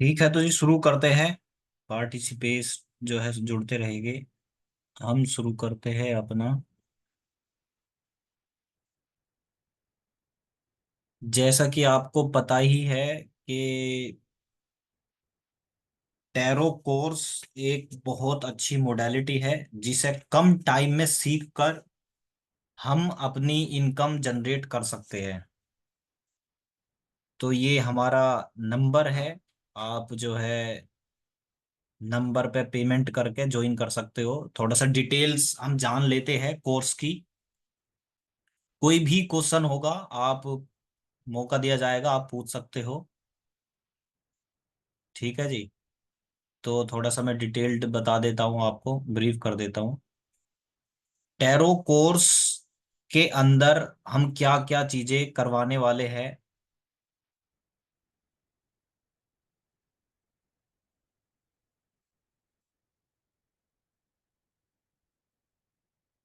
ठीक है, तो जी शुरू करते हैं। पार्टिसिपेस जो है जुड़ते रहेंगे। हम शुरू करते हैं अपना। जैसा कि आपको पता ही है कि टैरो कोर्स एक बहुत अच्छी मोडेलिटी है जिसे कम टाइम में सीख कर हम अपनी इनकम जनरेट कर सकते हैं। तो ये हमारा नंबर है। आप जो है नंबर पे पेमेंट करके ज्वाइन कर सकते हो। थोड़ा सा डिटेल्स हम जान लेते हैं कोर्स की। कोई भी क्वेश्चन होगा, आप मौका दिया जाएगा, आप पूछ सकते हो। ठीक है जी। तो थोड़ा सा मैं डिटेल्ड बता देता हूँ, आपको ब्रीफ कर देता हूँ। टैरो कोर्स के अंदर हम क्या क्या चीजें करवाने वाले हैं।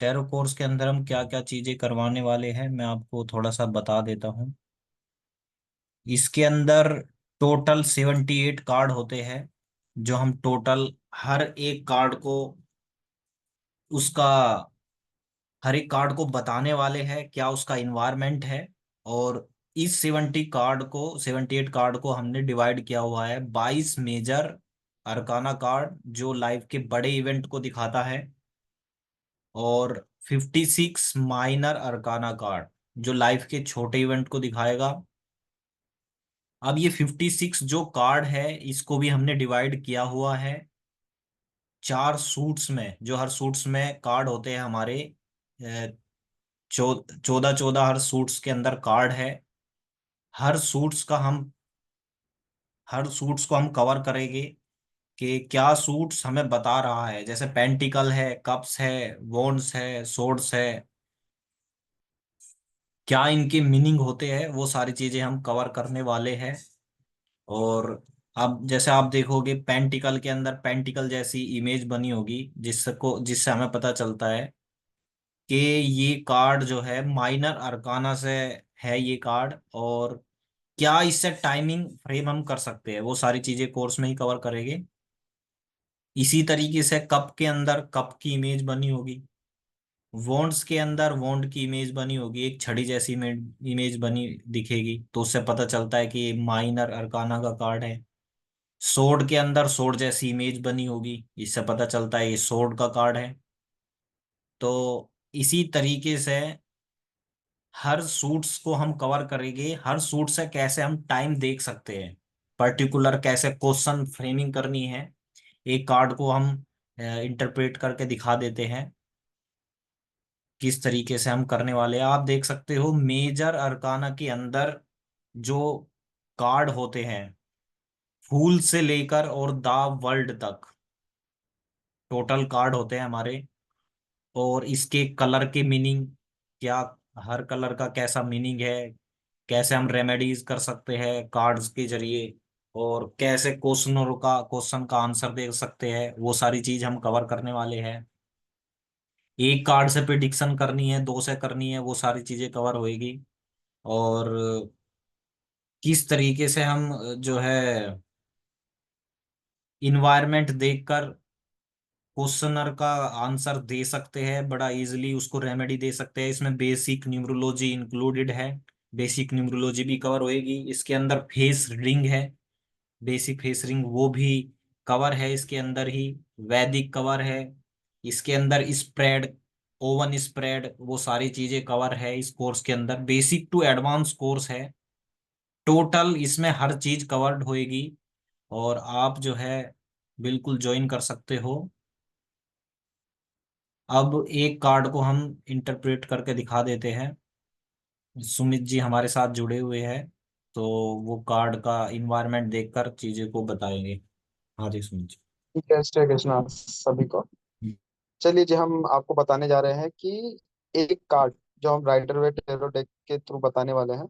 टैरो कोर्स के अंदर हम क्या क्या चीजें करवाने वाले हैं, मैं आपको थोड़ा सा बता देता हूँ। इसके अंदर टोटल 78 कार्ड होते हैं, जो हम टोटल हर एक कार्ड को उसका हर एक कार्ड को बताने वाले हैं क्या उसका इन्वायरमेंट है। और इस 78 कार्ड को हमने डिवाइड किया हुआ है 22 मेजर अरकाना कार्ड जो लाइफ के बड़े इवेंट को दिखाता है, और 56 माइनर अरकाना कार्ड जो लाइफ के छोटे इवेंट को दिखाएगा। अब ये 56 जो कार्ड है इसको भी हमने डिवाइड किया हुआ है चार सूट्स में, जो हर सूट्स में कार्ड होते हैं हमारे। 14 14 हर सूट्स के अंदर कार्ड है। हर सूट्स का हम हर सूट्स को हम कवर करेंगे कि क्या सूट्स हमें बता रहा है। जैसे पेंटिकल है, कप्स है, वॉन्ड्स है, सोर्ड्स है, क्या इनके मीनिंग होते हैं, वो सारी चीजें हम कवर करने वाले हैं। और अब जैसे आप देखोगे पेंटिकल के अंदर पेंटिकल जैसी इमेज बनी होगी, जिससे हमें पता चलता है कि ये कार्ड जो है माइनर अरकाना से है ये कार्ड। और क्या इससे टाइमिंग फ्रेम हम कर सकते हैं, वो सारी चीजें कोर्स में ही कवर करेंगे। इसी तरीके से कप के अंदर कप की इमेज बनी होगी। वॉन्ड्स के अंदर वॉन्ड की इमेज बनी होगी, एक छड़ी जैसी इमेज बनी दिखेगी, तो उससे पता चलता है कि ये माइनर अरकाना का कार्ड है। सोर्ड के अंदर सोर्ड जैसी इमेज बनी होगी, इससे पता चलता है ये सोर्ड का कार्ड है। तो इसी तरीके से हर सूट्स को हम कवर करेंगे। हर सूट से कैसे हम टाइम देख सकते हैं, पर्टिकुलर कैसे क्वेश्चन फ्रेमिंग करनी है, एक कार्ड को हम इंटरप्रेट करके दिखा देते हैं। किस तरीके से हम करने वाले हैं आप देख सकते हो। मेजर अरकाना के अंदर जो कार्ड होते हैं, फूल से लेकर और द वर्ल्ड तक टोटल कार्ड होते हैं हमारे। और इसके कलर के मीनिंग क्या, हर कलर का कैसा मीनिंग है, कैसे हम रेमेडीज कर सकते हैं कार्ड्स के जरिए, और कैसे क्वेश्चन का आंसर दे सकते हैं, वो सारी चीज हम कवर करने वाले हैं। एक कार्ड से प्रिडिक्शन करनी है, दो से करनी है, वो सारी चीजें कवर होएगी। और किस तरीके से हम जो है इन्वायरमेंट देखकर क्वेश्चनर का आंसर दे सकते हैं बड़ा इजीली, उसको रेमेडी दे सकते हैं। इसमें बेसिक न्यूमरोलॉजी इंक्लूडेड है, बेसिक न्यूमरोलॉजी भी कवर होएगी। इसके अंदर फेस रिंग है, बेसिक फेस रिंग वो भी कवर है इसके अंदर ही। वैदिक कवर है इसके अंदर। स्प्रेड, ओवन स्प्रेड, वो सारी चीजें कवर है इस कोर्स के अंदर। बेसिक टू एडवांस कोर्स है, टोटल इसमें हर चीज कवर्ड होएगी। और आप जो है बिल्कुल ज्वाइन कर सकते हो। अब एक कार्ड को हम इंटरप्रेट करके दिखा देते हैं। सुमित जी हमारे साथ जुड़े हुए हैं, तो वो कार्ड का इन्वायरमेंट देखकर चीजें को बताएंगे। हाँ जी सुमित जी। ठीक है, श्री कृष्णा सभी को। चलिए जी, हम आपको बताने जा रहे हैं कि एक कार्ड जो हम राइडर वे टैरो डेक के थ्रू बताने वाले हैं,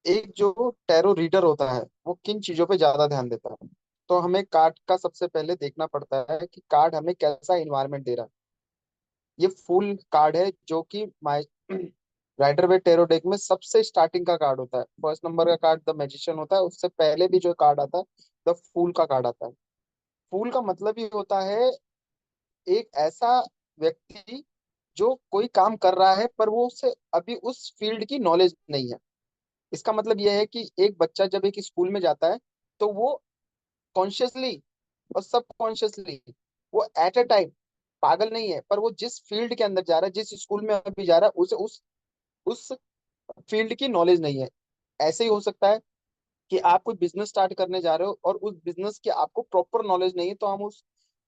एक जो टैरो रीडर होता है वो किन चीजों पे ज्यादा ध्यान देता है। तो हमें कार्ड का सबसे पहले देखना पड़ता है कि कार्ड हमें कैसा इन्वायरमेंट दे रहा है। ये फुल कार्ड है जो कि माई राइडर वे टैरो डेक में सबसे स्टार्टिंग का कार्ड होता है। फर्स्ट नंबर का कार्ड द मैजिशियन होता है, उससे पहले भी जो कार्ड आता है द फूल का कार्ड आता है। फूल का मतलब ही होता है एक ऐसा व्यक्ति जो कोई काम कर रहा है पर वो उसे अभी उस फील्ड की नॉलेज नहीं है। इसका मतलब यह है कि एक बच्चा जब एक स्कूल में जाता है तो वो कॉन्शियसली और सबकॉन्शियसली वो एट अ टाइम पागल नहीं है, पर वो जिस फील्ड के अंदर जा रहा है, जिस स्कूल में अभी जा रहा है, उसे उस फील्ड की नॉलेज नहीं है। ऐसे ही हो सकता है कि आप कोई बिजनेस स्टार्ट करने जा रहे हो और उस बिजनेस की आपको प्रॉपर नॉलेज नहीं है, तो हम उस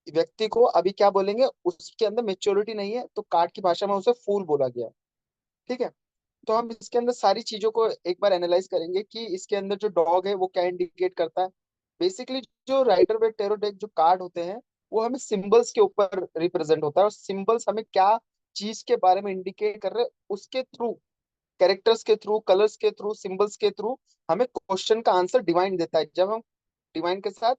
व्यक्ति को अभी क्या बोलेंगे, उसके अंदर मेच्योरिटी नहीं है, तो कार्ड की भाषा में उसे फूल बोला गया। ठीक है। तो हम इसके अंदर सारी चीजों को एक बार एनालाइज करेंगे कि इसके अंदर जो डॉग है वो क्या इंडिकेट करता है। बेसिकली जो राइडर वेट टेरो डेक जो कार्ड होते हैं वो हमें सिंबल्स के ऊपर रिप्रेजेंट होता है, और सिंबल्स हमें क्या चीज के बारे में इंडिकेट कर रहे हैं उसके थ्रू, कैरेक्टर्स के थ्रू, कलर्स के थ्रू, सिंबल्स के थ्रू हमें क्वेश्चन का आंसर डिवाइन देता है, जब हम डिवाइन के साथ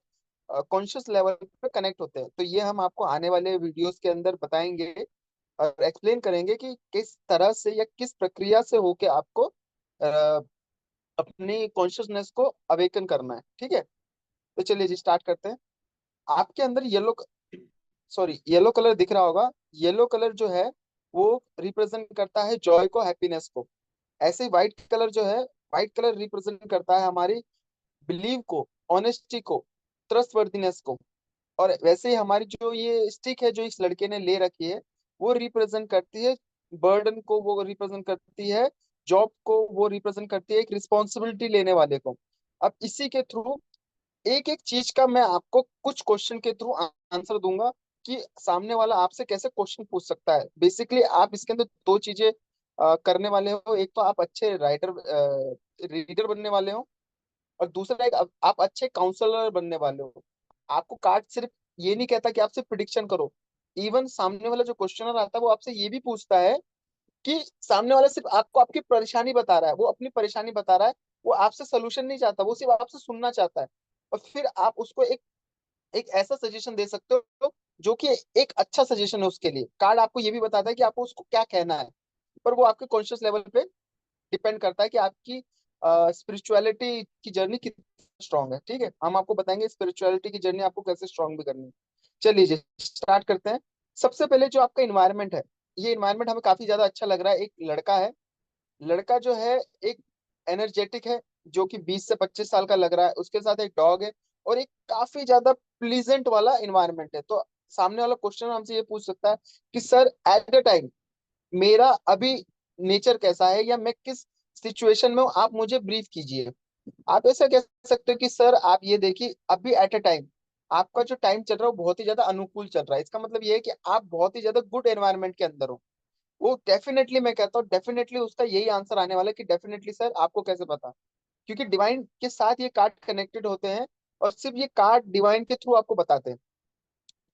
कॉन्शियस लेवल पे कनेक्ट होते हैं। तो ये हम आपको आने वाले वीडियोस के अंदर बताएंगे और एक्सप्लेन करेंगे कि किस तरह से या किस प्रक्रिया से होके आपको अपनी कॉन्शियसनेस को अवेकन करना है। ठीक है। तो चलिए जी स्टार्ट करते हैं। आपके अंदर येलो कलर दिख रहा होगा। येलो कलर जो है वो रिप्रेजेंट करता है जॉय को, हैप्पीनेस को। ऐसे ही व्हाइट कलर जो है, व्हाइट कलर रिप्रेजेंट करता है हमारी बिलीव को, ऑनेस्टी को, ट्रस्टवर्दीनेस को। और वैसे ही हमारी जो ये स्टिक है जो इस लड़के ने ले रखी है, वो रिप्रेजेंट करती है बर्डन को, वो रिप्रेजेंट करती है जॉब को, वो रिप्रेजेंट करती है एक रिस्पॉन्सिबिलिटी लेने वाले को। अब इसी के थ्रू एक एक चीज का मैं आपको कुछ क्वेश्चन के थ्रू आंसर दूंगा कि सामने वाला आपसे कैसे क्वेश्चन पूछ सकता है। बेसिकली आप इसके अंदर दो चीजें करने वाले हो। एक तो आप अच्छे रीडर बनने वाले हो, और दूसरा एक आप अच्छे काउंसलर बनने वाले हो। आपको कार्ड सिर्फ ये नहीं कहता कि आप सिर्फ प्रिडिक्शन करो। इवन सामने वाला जो क्वेश्चनर आता है वो आपसे ये भी पूछता है कि सामने वाला सिर्फ आपको आपकी परेशानी बता रहा है, वो अपनी परेशानी बता रहा है, वो आपसे सोल्यूशन नहीं चाहता, वो सिर्फ आपसे सुनना चाहता है। और फिर आप उसको एक एक ऐसा सजेशन दे सकते हो जो कि एक अच्छा सजेशन है उसके लिए। कार्ड आपको ये भी बताता है कि आपको उसको क्या कहना है, पर वो आपके कॉन्शियस लेवल पे डिपेंड करता है कि आपकी स्पिरिचुअलिटी की जर्नी कितनी स्ट्रांग है। ठीक है। हम आपको बताएंगे स्पिरिचुअलिटी की जर्नी आपको कैसे स्ट्रांग भी करनी है। चलिए जी स्टार्ट करते हैं। सबसे पहले जो आपका इन्वायरमेंट है, ये इन्वायरमेंट हमें काफी ज्यादा अच्छा लग रहा है। एक लड़का है, लड़का जो है एक एनर्जेटिक है, जो कि 20 से 25 साल का लग रहा है। उसके साथ एक डॉग है और एक काफी ज्यादा प्लीजेंट वाला इन्वायरमेंट है। तो सामने वाला क्वेश्चन हमसे ये पूछ सकता है कि सर एट द टाइम मेरा अभी नेचर कैसा है, या मैं किस सिचुएशन में हूँ, आप मुझे ब्रीफ कीजिए। आप ऐसा कह सकते हो कि सर आप ये देखिए अभी एट अ टाइम आपका जो टाइम चल रहा है वो बहुत ही ज्यादा अनुकूल चल रहा है। इसका मतलब ये है कि आप बहुत ही ज्यादा गुड एनवायरनमेंट के अंदर हो। वो डेफिनेटली, मैं कहता हूँ डेफिनेटली उसका यही आंसर आने वाला है कि डेफिनेटली सर आपको कैसे पता, क्योंकि डिवाइन के साथ ये कार्ड कनेक्टेड होते हैं और सिर्फ ये कार्ड डिवाइन के थ्रू आपको बताते हैं।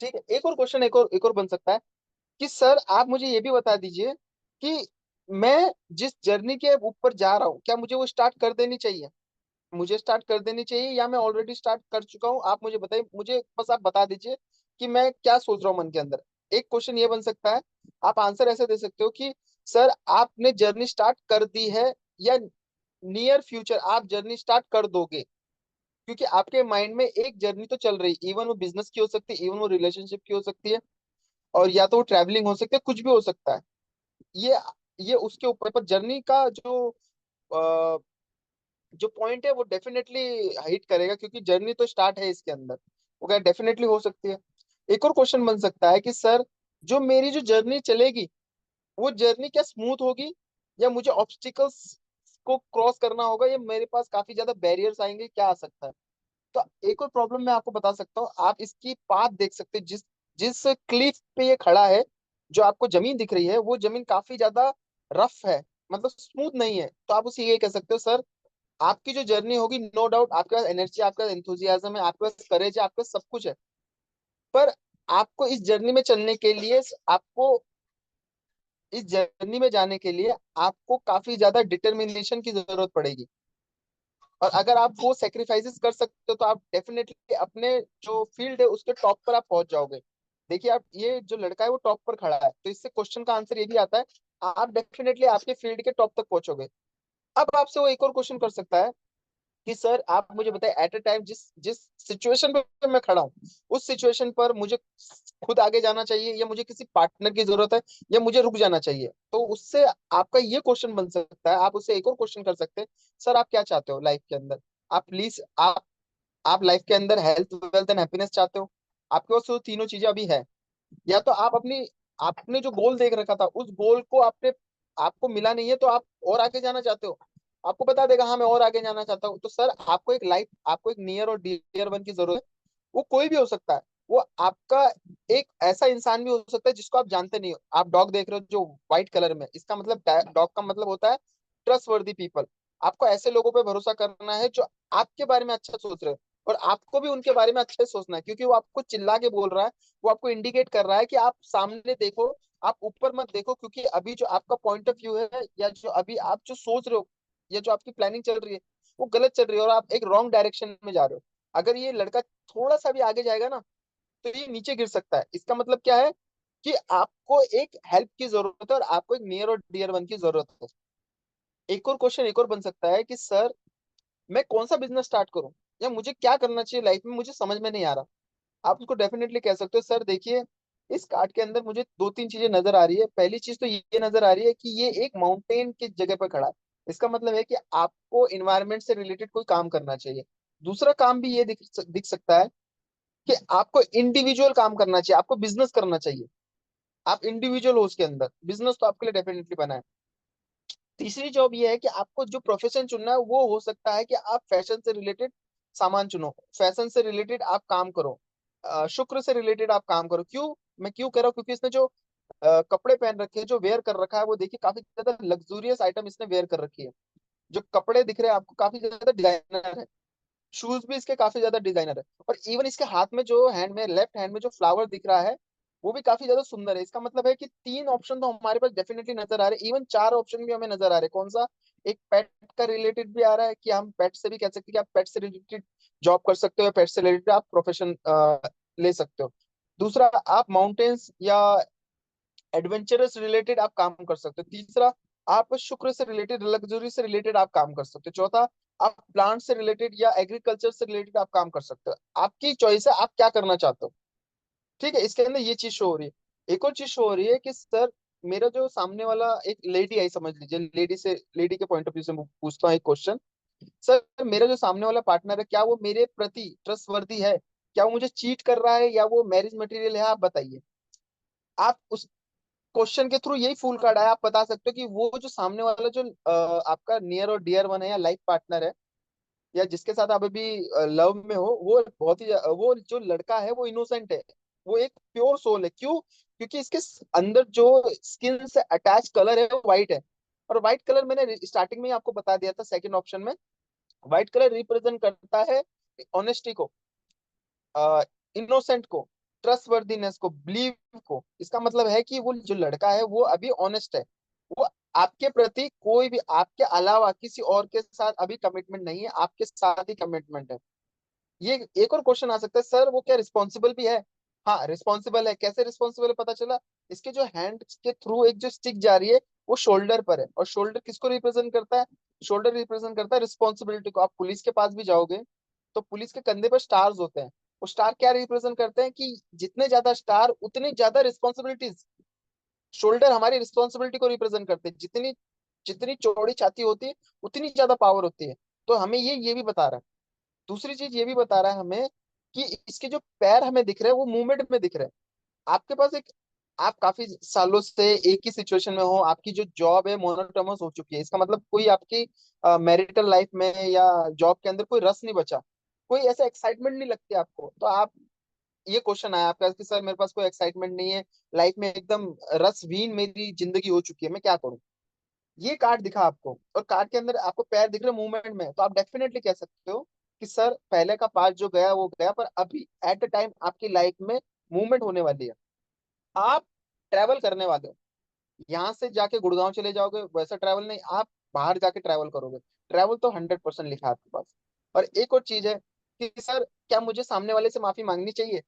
ठीक है। एक और क्वेश्चन एक और बन सकता है कि सर आप मुझे ये भी बता दीजिए कि मैं जिस जर्नी के ऊपर जा रहा हूँ क्या मुझे वो स्टार्ट कर देनी चाहिए, मुझे स्टार्ट कर देनी चाहिए, या मैं ऑलरेडी स्टार्ट कर चुका हूँ। आप मुझे बताइए, मुझे बस आप बता दीजिए कि मैं क्या सोच रहा हूँ मन के अंदर। एक क्वेश्चन ये बन सकता है। आप आंसर ऐसे दे सकते हो कि सर आपने जर्नी स्टार्ट कर दी है, या नियर फ्यूचर आप जर्नी स्टार्ट कर दोगे। क्योंकि आपके माइंड में एक जर्नी तो चल रही, इवन वो बिजनेस की हो सकती है, इवन वो रिलेशनशिप की हो सकती है, और या तो वो ट्रैवलिंग हो सकती है, कुछ भी हो सकता है। ये ये उसके ऊपर, पर जर्नी का जो पॉइंट है वो डेफिनेटली हिट करेगा, क्योंकि जर्नी तो स्टार्ट है इसके अंदर। वो क्या डेफिनेटली हो सकती है। एक और क्वेश्चन बन सकता है कि सर जो मेरी जो जर्नी चलेगी वो जर्नी क्या स्मूथ होगी, या मुझे ऑब्स्टिकल्स को क्रॉस करना होगा, या मेरे पास काफी ज्यादा बैरियर्स आएंगे, क्या आ सकता है। तो एक और प्रॉब्लम मैं आपको बता सकता हूँ। आप इसकी पाथ देख सकते हैं, जिस जिस क्लिफ पे ये खड़ा है, जो आपको जमीन दिख रही है वो जमीन काफी ज्यादा रफ है, मतलब स्मूथ नहीं है। तो आप उसे ये कह सकते हो सर आपकी जो जर्नी होगी, नो डाउट आपके पास एनर्जी, आपके पास एंथुजियाज्म है, आपके पास करेज है, आपके पास सब कुछ है, पर आपको इस जर्नी में चलने के लिए, आपको इस जर्नी में जाने के लिए आपको काफी ज्यादा डिटर्मिनेशन की जरूरत पड़ेगी। और अगर आप वो सेक्रीफाइसेस कर सकते हो तो आप डेफिनेटली अपने जो फील्ड है उसके टॉप पर आप पहुंच जाओगे। देखिए आप, ये जो लड़का है वो टॉप पर खड़ा है, तो इससे क्वेश्चन का आंसर ये भी आता है आप डेफिनेटली आपके फील्ड के टॉप तक पहुंचोगे। अब आपसे वो एक और क्वेश्चन कर सकता है कि सर आप मुझे बताएं एट अ टाइम जिस जिस सिचुएशन पे मैं खड़ा हूँ, उस सिचुएशन पर मुझे खुद आगे जाना चाहिए या मुझे किसी पार्टनर की जरूरत है या मुझे रुक जाना चाहिए। तो उससे आपका ये क्वेश्चन बन सकता है, आप उससे एक और क्वेश्चन कर सकते हैं, सर आप क्या चाहते हो लाइफ के अंदर? आप प्लीज आप लाइफ के अंदर हेल्थ वेल्थ एंड हैप्पीनेस चाहते हो? आपके पास वो तीनों चीजें अभी है? या तो आप अपनी आपने जो गोल देख रखा था उस गोल को आपने आपको मिला नहीं है, तो आप और आगे जाना चाहते हो? आपको बता देगा हाँ मैं और आगे जाना चाहता हूँ। तो सर आपको एक नियर और डियर वन की जरूरत है। वो कोई भी हो सकता है। वो आपका एक ऐसा इंसान भी हो सकता है जिसको आप जानते नहीं हो। आप डॉग देख रहे हो जो व्हाइट कलर में, इसका मतलब डॉग का मतलब होता है ट्रस्ट वर्दी पीपल। आपको ऐसे लोगों पे भरोसा करना है जो आपके बारे में अच्छा सोच रहे हो, और आपको भी उनके बारे में अच्छे से सोचना है, क्योंकि वो आपको चिल्ला के बोल रहा है, वो आपको इंडिकेट कर रहा है कि आप सामने देखो, आप ऊपर मत देखो, क्योंकि अभी जो आपका पॉइंट ऑफ व्यू है या जो अभी आप जो सोच रहे हो या जो आपकी प्लानिंग चल रही है वो गलत चल रही है और आप एक रॉन्ग डायरेक्शन में जा रहे हो। अगर ये लड़का थोड़ा सा भी आगे जाएगा ना तो ये नीचे गिर सकता है। इसका मतलब क्या है कि आपको एक हेल्प की जरूरत है और आपको एक नियर और डियर वन की जरूरत है। एक और क्वेश्चन एक और बन सकता है कि सर मैं कौन सा बिजनेस स्टार्ट करूं या मुझे क्या करना चाहिए लाइफ में, मुझे समझ में नहीं आ रहा। आप उसको डेफिनेटली कह सकते हो सर देखिए इस कार्ड के अंदर मुझे दो तीन चीजें नजर आ रही है। पहली चीज तो ये नजर आ रही है कि ये एक माउंटेन की जगह पर खड़ा है। इसका मतलब है कि आपको इन्वायरमेंट से रिलेटेड कोई काम करना चाहिए। दूसरा काम भी ये दिख सकता है कि आपको इंडिविजुअल काम करना चाहिए, आपको बिजनेस करना चाहिए। आप इंडिविजुअल हो उसके अंदर, बिजनेस तो आपके लिए डेफिनेटली बना है। तीसरी जॉब ये है कि आपको जो प्रोफेशन चुनना है वो हो सकता है कि आप फैशन से रिलेटेड सामान चुनो, फैशन से रिलेटेड आप काम करो, शुक्र से रिलेटेड आप काम करो। क्यों मैं क्यों कह रहा हूँ? क्योंकि इसने जो कपड़े पहन रखे हैं, जो वेयर कर रखा है, वो देखिए काफी ज्यादा लग्जूरियस आइटम इसने वेयर कर रखी है। जो कपड़े दिख रहे हैं आपको काफी ज्यादा डिजाइनर है, शूज भी इसके काफी ज्यादा डिजाइनर है, और इवन इसके हाथ में जो हैंड में लेफ्ट हैंड में जो फ्लावर दिख रहा है वो भी काफी ज्यादा सुंदर है। इसका मतलब है कि तीन ऑप्शन तो हमारे पास डेफिनेटली नजर आ रहे हैं, इवन चार ऑप्शन भी हमें नजर आ रहे हैं। कौन सा? एक पेट का रिलेटेड भी आ रहा है कि हम पेट से भी कह सकते हैं कि आप पेट से रिलेटेड जॉब कर सकते हो, पेट से रिलेटेड आप प्रोफेशन ले सकते हो। दूसरा, आप माउंटेन्स या एडवेंचरस रिलेटेड आप काम कर सकते हो। तीसरा, आप शुक्र से रिलेटेड लग्जरी से रिलेटेड आप काम कर सकते हो। चौथा, आप प्लांट से रिलेटेड या एग्रीकल्चर से रिलेटेड आप काम कर सकते हो। आपकी चॉइस है आप क्या करना चाहते हो। ठीक है, इसके अंदर ये चीज शो हो रही है। एक और चीज शो हो रही है कि सर मेरा जो सामने वाला एक लेडी आई, समझ लीजिए लेडी के पॉइंट ऑफ व्यू से मैं पूछता हूँ एक क्वेश्चन। सर मेरा जो सामने वाला पार्टनर है क्या वो मेरे प्रति ट्रस्टवर्दी है? क्या वो मुझे चीट कर रहा है या वो मैरिज मटेरियल है? आप बताइए। आप उस क्वेश्चन के थ्रू यही फुल कार्ड है, आप बता सकते हो कि वो जो सामने वाला जो आपका नियर और डियर वन है या लाइफ पार्टनर है या जिसके साथ आप अभी लव में हो, वो बहुत ही वो जो लड़का है वो इनोसेंट है, वो एक प्योर सोल है। क्यों? क्योंकि इसके अंदर जो स्किन से अटैच कलर है वो व्हाइट है। और व्हाइट कलर मैंने स्टार्टिंग में ही आपको बता दिया था सेकंड ऑप्शन में, व्हाइट कलर रिप्रेजेंट करता है ऑनेस्टी को, इनोसेंट को, ट्रस्टवर्दीनेस को, बिलीव को। इसका मतलब है कि वो जो लड़का है वो अभी ऑनेस्ट है। वो आपके प्रति कोई भी आपके अलावा किसी और के साथ अभी कमिटमेंट नहीं है, आपके साथ ही कमिटमेंट है। ये एक और क्वेश्चन आ सकता है, सर वो क्या रिस्पॉन्सिबल भी है? हाँ रिस्पॉन्सिबल है। कैसे रिस्पॉन्सिबल है पता चला? इसके जो हैंड के थ्रू एक जो स्टिक जा रही है वो शोल्डर पर है, और शोल्डर किसको रिप्रेजेंट करता है? शोल्डर रिप्रेजेंट करता है रिस्पॉन्सिबिलिटी को। आप पुलिस के पास भी जाओगे तो पुलिस के कंधे पर स्टार्स होते हैं। वो स्टार क्या रिप्रेजेंट करते हैं कि जितने ज्यादा स्टार उतनी ज्यादा रिस्पॉन्सिबिलिटीज। शोल्डर हमारी रिस्पॉन्सिबिलिटी को रिप्रेजेंट करते हैं, जितनी जितनी चौड़ी छाती होती है उतनी ज्यादा पावर होती है। तो हमें ये भी बता रहा है। दूसरी चीज ये भी बता रहा है हमें कि इसके जो पैर हमें दिख रहे हैं वो मूवमेंट में दिख रहे हैं। आपके पास एक आप काफी सालों से एक ही सिचुएशन में हो, आपकी जो जॉब है मोनोटोनस हो चुकी है। इसका मतलब कोई आपकी मैरिटल लाइफ में या जॉब के अंदर कोई रस नहीं बचा, कोई ऐसा एक्साइटमेंट नहीं लगती आपको। तो आप ये क्वेश्चन आया आपका कि सर मेरे पास कोई एक्साइटमेंट नहीं है, लाइफ में एकदम रसहीन मेरी जिंदगी हो चुकी है, मैं क्या करूं? ये कार्ड दिखा आपको और कार्ड के अंदर आपको पैर दिख रहे मूवमेंट में, तो आप डेफिनेटली कह सकते हो कि सर पहले का पार्ट जो गया वो गया, पर अभी एट अ टाइम आपकी लाइफ में मूवमेंट होने वाली है। आप ट्रैवल करने वाले हो, यहाँ से जाके गुड़गांव चले जाओगे वैसा ट्रैवल नहीं, आप बाहर जाके ट्रैवल करोगे। ट्रैवल तो 100% लिखा है आपके पास। और एक और चीज है कि सर क्या मुझे सामने वाले से माफी मांगनी चाहिए?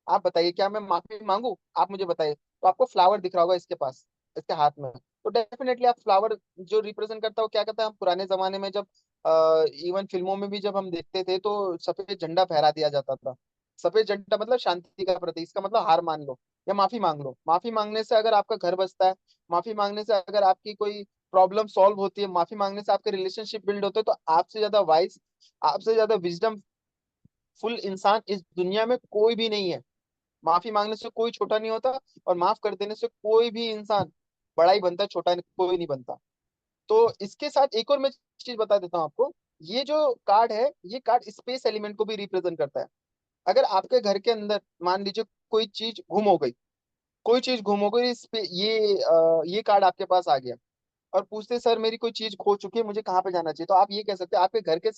आप बताइए क्या मैं माफी मांगू? आप मुझे बताइए। तो आपको फ्लावर दिख रहा होगा इसके पास, इसके हाथ में। तो डेफिनेटली आप फ्लावर जो रिप्रेजेंट करता हो क्या कहता है, हम पुराने जमाने में जब इवन फिल्मों में भी जब हम देखते थे तो सफेद झंडा फहरा दिया जाता था। सफेद झंडा मतलब शांति का प्रतीक, इसका मतलब हार मान लो या माफी मांग लो। माफी मांगने से अगर आपका घर बसता है, माफी मांगने से अगर आपकी कोई प्रॉब्लम सॉल्व होती है, माफी मांगने से आपके रिलेशनशिप बिल्ड होते हैं, तो आपसे ज्यादा वाइज, आपसे ज्यादा विजडम फुल इंसान इस दुनिया में कोई भी नहीं है। माफी मांगने से कोई छोटा नहीं होता, और माफ कर देने से कोई भी इंसान बड़ा ही बनता है, छोटा कोई नहीं बनता। तो इसके साथ एक और मैं चीज बता देता हूँ आपको। ये जो कार्ड है, ये कार्ड स्पेस एलिमेंट को भी रिप्रेजेंट करता है। अगर आपके घर के अंदर मान लीजिए कोई चीज गुम हो गई, कोई चीज गुम हो गई, इस पे ये कार्ड आपके पास आ गया और पूछते सर मेरी कोई चीज खो चुकी है, मुझे कहाँ पे जाना चाहिए, तो आप ये कह सकते हैं आपके घर के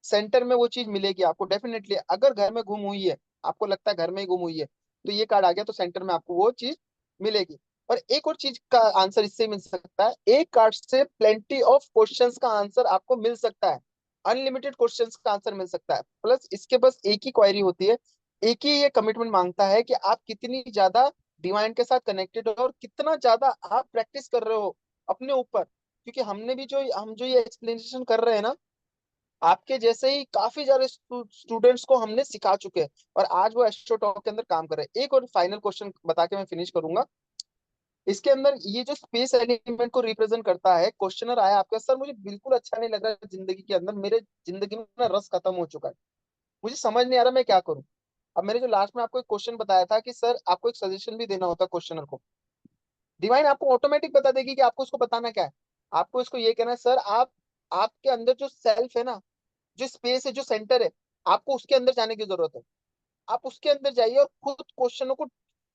सेंटर में वो चीज मिलेगी आपको डेफिनेटली। अगर घर में गुम हुई है, आपको लगता है घर में ही गुम हुई है, तो ये कार्ड आ गया तो सेंटर में आपको वो चीज मिलेगी। और एक और चीज का आंसर इससे मिल सकता है, एक कार्ड से प्लेंटी ऑफ क्वेश्चंस का आंसर आपको मिल सकता है। अनलिमिटेड क्वेश्चंस का आंसर मिल सकता है, प्लस इसके बस एक ही क्वेरी होती है, एक ही ये कमिटमेंट मांगता है कि आप कितनी ज्यादा डिवाइन के साथ कनेक्टेड हो और कितना ज्यादा आप प्रैक्टिस कर रहे हो अपने ऊपर। क्योंकि हमने भी जो हम जो ये एक्सप्लेनेशन कर रहे हैं ना, आपके जैसे ही काफी सारे स्टूडेंट्स को हमने सिखा चुके हैं, और आज वो एस्ट्रो टॉक के अंदर काम कर रहे हैं। एक और फाइनल क्वेश्चन बता के मैं फिनिश करूंगा। इसके अंदर ये जो स्पेस एलिमेंट को रिप्रेजेंट करता है, क्वेश्चनर आया आपका, सर मुझे बिल्कुल अच्छा नहीं लग रहा है जिंदगी के अंदर, मेरे जिंदगी में ना रस खत्म हो चुका है, मुझे समझ नहीं आ रहा मैं क्या करूं। अब मैंने जो लास्ट में आपको एक क्वेश्चन बताया था कि सर आपको एक सजेशन भी देना होता है क्वेश्चनर को, डिवाइन आपको ऑटोमेटिक बता देगी कि आपको उसको बताना क्या है। आपको इसको ये कहना है सर, आप आपके अंदर जो सेल्फ है ना, जो स्पेस है, जो सेंटर है, आपको उसके अंदर जाने की जरूरत है। आप उसके अंदर जाइए और खुद क्वेश्चनों को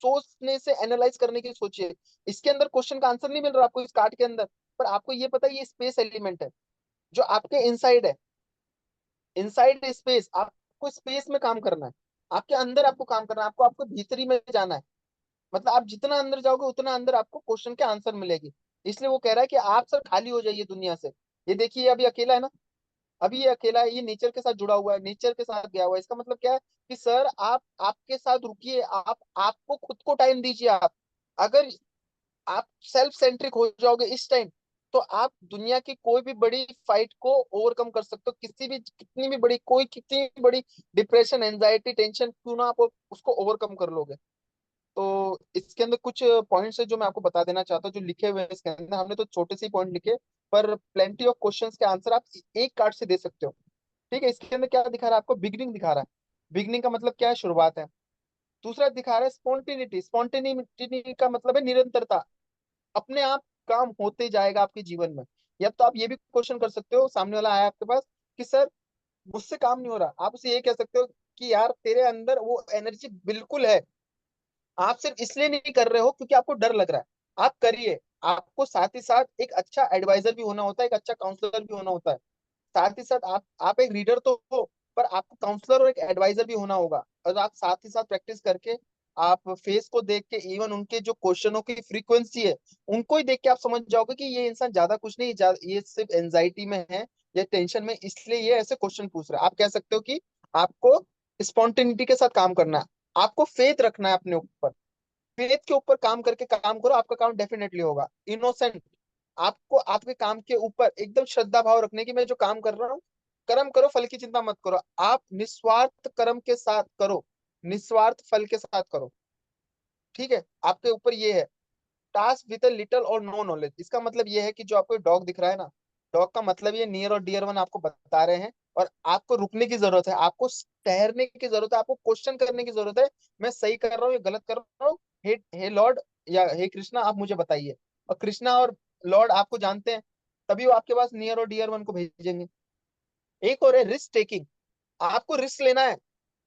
सोचने से एनालाइज करने की सोचिए। इसके अंदर क्वेश्चन का आंसर नहीं मिल रहा आपको इस कार्ड के अंदर, पर आपको ये पता है ये स्पेस एलिमेंट है जो आपके इनसाइड है। इनसाइड स्पेस, आपको स्पेस में काम करना है, आपके अंदर आपको काम करना है, आपको आपको भीतरी में जाना है। मतलब आप जितना अंदर जाओगे उतना अंदर आपको क्वेश्चन के आंसर मिलेगी। इसलिए वो कह रहा है कि आप सर खाली हो जाइए दुनिया से। ये देखिए ये अभी अकेला है ना, अभी ये अकेला है, ये नेचर के साथ जुड़ा हुआ है, नेचर के साथ गया हुआ है। इसका मतलब क्या है कि सर आप आपके साथ रुकिए, आप आपको खुद को टाइम दीजिए। आप अगर आप सेल्फ सेंट्रिक हो जाओगे इस टाइम, तो आप दुनिया की कोई भी बड़ी फाइट को ओवरकम कर सकते हो, किसी भी कितनी भी बड़ी, कोई कितनी भी बड़ी डिप्रेशन, एंजाइटी, टेंशन क्यों ना, आप उसको ओवरकम कर लोगे। तो इसके अंदर कुछ पॉइंट्स है जो मैं आपको बता देना चाहता हूँ, जो लिखे हुए हैं इसके अंदर। हमने तो छोटे से पॉइंट लिखे, पर प्लेंटी ऑफ क्वेश्चंस के आंसर आप एक कार्ड से दे सकते हो। ठीक है, इसके अंदर क्या दिखा रहा है आपको, बिगनिंग दिखा रहा है। बिगनिंग का मतलब क्या है, शुरुआत है। दूसरा दिखा रहा है स्पॉन्टेनिटी, स्पॉन्टेनिटी का मतलब है निरंतरता, अपने आप काम होते जाएगा आपके जीवन में। या तो आप ये भी क्वेश्चन कर सकते हो, सामने वाला आया आपके पास कि सर मुझसे काम नहीं हो रहा, आप उसे ये कह सकते हो कि यार तेरे अंदर वो एनर्जी बिल्कुल है, आप सिर्फ इसलिए नहीं कर रहे हो क्योंकि आपको डर लग रहा है। आप करिए। आपको साथ ही साथ एक अच्छा एडवाइजर भी होना होता है, एक अच्छा काउंसलर भी होना होता है। साथ ही साथ आप एक रीडर तो हो, पर आपको काउंसलर और एक एडवाइजर भी होना होगा। और आप साथ ही साथ प्रैक्टिस करके, आप फेस को देख के, इवन उनके जो क्वेश्चनों की फ्रीक्वेंसी है उनको ही देख के आप समझ जाओगे कि ये इंसान ज्यादा कुछ नहीं, ये सिर्फ एंजाइटी में है या टेंशन में, इसलिए ये ऐसे क्वेश्चन पूछ रहा है। आप कह सकते हो कि आपको स्पॉन्टेनिटी के साथ काम करना है, आपको फेथ रखना है अपने ऊपर। फेथ के ऊपर काम करके काम करो, आपका काम डेफिनेटली होगा। इनोसेंट, आपको आपके काम के ऊपर एकदम श्रद्धा भाव रखने की, मैं जो काम कर रहा हूँ, कर्म करो फल की चिंता मत करो, आप निस्वार्थ कर्म के साथ करो, निस्वार्थ फल के साथ करो। ठीक है, आपके ऊपर ये है। टास्क विद लिटिल और नो नॉलेज, इसका मतलब ये है कि जो आपको डॉग दिख रहा है ना, डॉग का मतलब ये नियर और डियर वन आपको बता रहे हैं, और आपको रुकने की जरूरत है, आपको ठहरने की जरूरत है, आपको क्वेश्चन करने की जरूरत है, मैं सही कर रहा हूँ या गलत कर रहा हूँ। हे हे लॉर्ड या हे कृष्णा आप मुझे बताइए। और कृष्णा और लॉर्ड आपको जानते हैं, तभी वो आपके पास नियर और डियर वन को भेजेंगे। एक और है रिस्क टेकिंग, आपको रिस्क लेना है।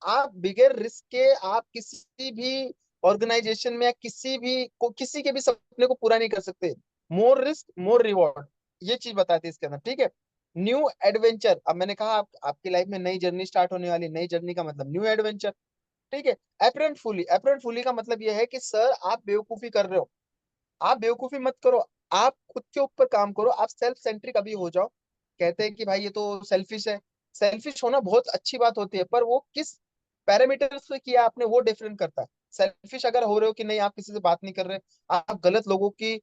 आप बिगर रिस्क के आप किसी भी ऑर्गेनाइजेशन में या किसी के भी सपने को पूरा नहीं कर सकते। मोर रिस्क मोर रिवॉर्ड, ये चीज बताते हैं इसके अंदर। ठीक है, न्यू एडवेंचर, अब मैंने कहा आपकी लाइफ में नई जर्नी स्टार्ट होने वाली, नई जर्नी का मतलब न्यू एडवेंचर। ठीक है, अप्रेंट फुली का मतलब यह है कि सर आप बेवकूफी कर रहे हो, आप बेवकूफी मत करो, आप खुद के ऊपर काम करो, आप सेल्फ सेंट्रिक अभी हो जाओ। कहते हैं कि भाई ये तो सेल्फिश है, सेल्फिश होना बहुत अच्छी बात होती है, पर वो किस पैरामीटर्स पे किया आपने वो डिफरेंट करता है। सेल्फिश अगर हो रहे हो कि नहीं, आप किसी से बात नहीं कर रहे, आप गलत लोगों की